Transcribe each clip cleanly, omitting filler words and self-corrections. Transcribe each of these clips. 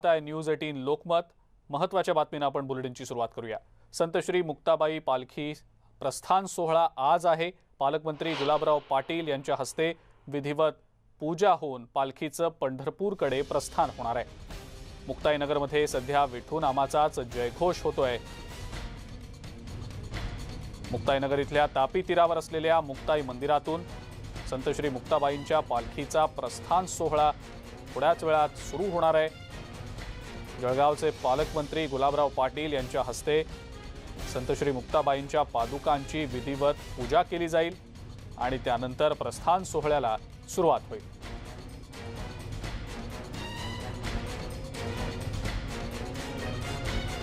News 18 Lokmat महत्त्वाच्या बातमीने आपण बुलेटिनची सुरुवात करूया। संत श्री मुक्ताबाई पालखी प्रस्थान सोहळा आज आहे। पालकमंत्री गुलाबराव पाटील यांच्या हस्ते विधिवत पूजा होऊन पालखीचं पंढरपूरकडे प्रस्थान होणार आहे। मुक्ताईनगरमध्ये सध्या विठू नामाचाच जयघोष होतोय। मुक्ताईनगर इथल्या तापी तीरावर असलेल्या मुक्ताई मंदिरातून संत श्री मुक्ताबाईंच्या पालखीचा प्रस्थान सोहळा थोड्याच वेळात सुरू होणार आहे। जळगावचे पालकमंत्री गुलाबराव पाटील यांच्या हस्ते संत श्री मुक्ताबाईंच्या पादुकांची विधिवत पूजा केली जाईल आणि त्यानंतर प्रस्थान सोहळ्याला सुरुवात होईल।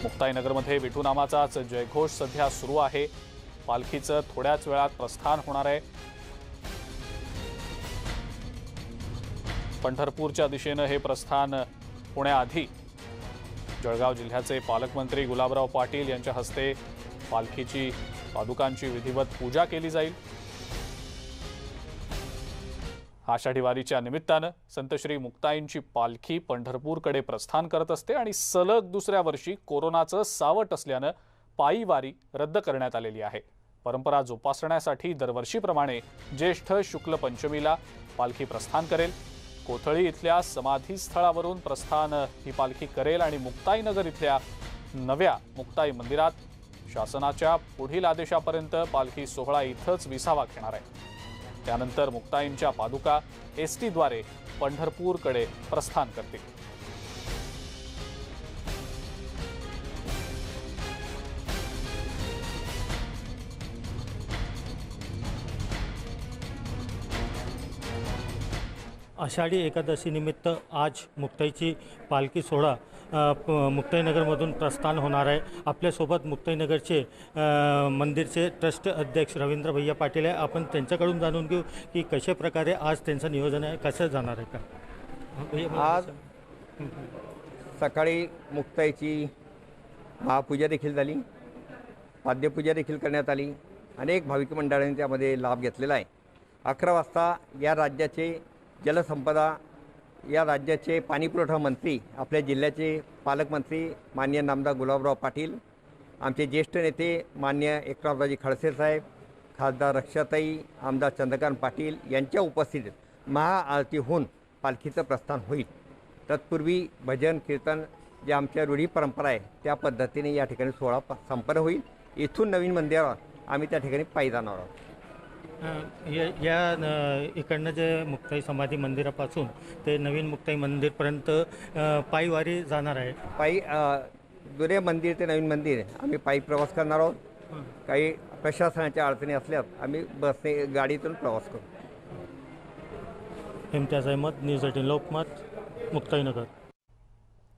मुक्ताईनगरमध्ये विठू नामाचाच जयघोष सध्या सुरू आहे। पालखीचं थोड्याच वेळात प्रस्थान होणार आहे। पंढरपूरच्या दिशेने हे प्रस्थान होण्याआधी जळगाव जिल्ह्याचे पालकमंत्री गुलाबराव पाटील यांच्या हस्ते पालखीची पादुकांची विधिवत पूजा केली जाईल। आषाढी वारीच्या निमित्ताने संत श्री मुक्ताईंची पालखी पंढरपूरकडे प्रस्थान करत असते आणि सलग दुसऱ्या वर्षी कोरोनाचं सावट असल्याने पायी वारी रद्द करण्यात आलेली आहे। परंपरा जोपासण्यासाठी दरवर्षीप्रमाणे ज्येष्ठ शुक्ल पंचमीला पालखी प्रस्थान करेल। कोथळी इथल्या समाधी स्थळावरून प्रस्थान ही पालखी करेल आणि मुक्ताईनगर इथल्या नव्या मुक्ताई मंदिरात शासनाच्या पुढील आदेशापर्यंत पालखी सोहळा इथंच विसावा घेणार आहे। त्यानंतर मुक्ताईंच्या पादुका एसटी द्वारे पंढरपूरकडे प्रस्थान करतील। आषाढी एकादशी निमित्त आज मुक्ताईची पालखी सोहळा मुक्ताईनगरमधून प्रस्थान होणार आहे। आपल्यासोबत मुक्ताईनगरचे मंदिरचे ट्रस्ट अध्यक्ष रवींद्र भैया पाटील आहे। आपण त्यांच्याकडून जाणून घेऊ की कशा प्रकारे आज त्यांचं नियोजन आहे, कसं जाणार आहे का। आज सकाळी मुक्ताईची महापूजा देखील झाली, पाद्यपूजा देखील करण्यात आली। अनेक भाविक मंडळांनी त्यामध्ये लाभ घेतलेला आहे। 11 वाजता या राज्याचे जलसंपदा, या राज्याचे पाणीपुरवठा मंत्री, आपल्या जिल्ह्याचे पालकमंत्री माननीय नामदार गुलाबराव पाटील, आमचे ज्येष्ठ नेते माननीय एकनाथरावजी खडसे साहेब, खासदार रक्षाताई, आमदार चंद्रकांत पाटील यांच्या उपस्थितीत महाआरती होऊन पालखीचं प्रस्थान होईल। तत्पूर्वी भजन कीर्तन जे आमच्या रूढी परंपरा आहे त्या पद्धतीने या ठिकाणी सोहळा संपन्न होईल। इथून नवीन मंदिरावर आम्ही त्या ठिकाणी पायी जाणार आहोत। इकडनं जे मुक्ताई समाधी मंदिरापासून ते नवीन मुक्ताई मंदिरपर्यंत पायीवारी जाणार आहे। पायी जुने मंदिर ते नवीन मंदिर आम्ही पायी प्रवास करणार आहोत। काही प्रशासनाच्या अडचणी असल्यास आम्ही बसने, गाडीतून प्रवास करू। इम्तियाज अहमद, न्यूज 18 लोकमत, मुक्ताईनगर।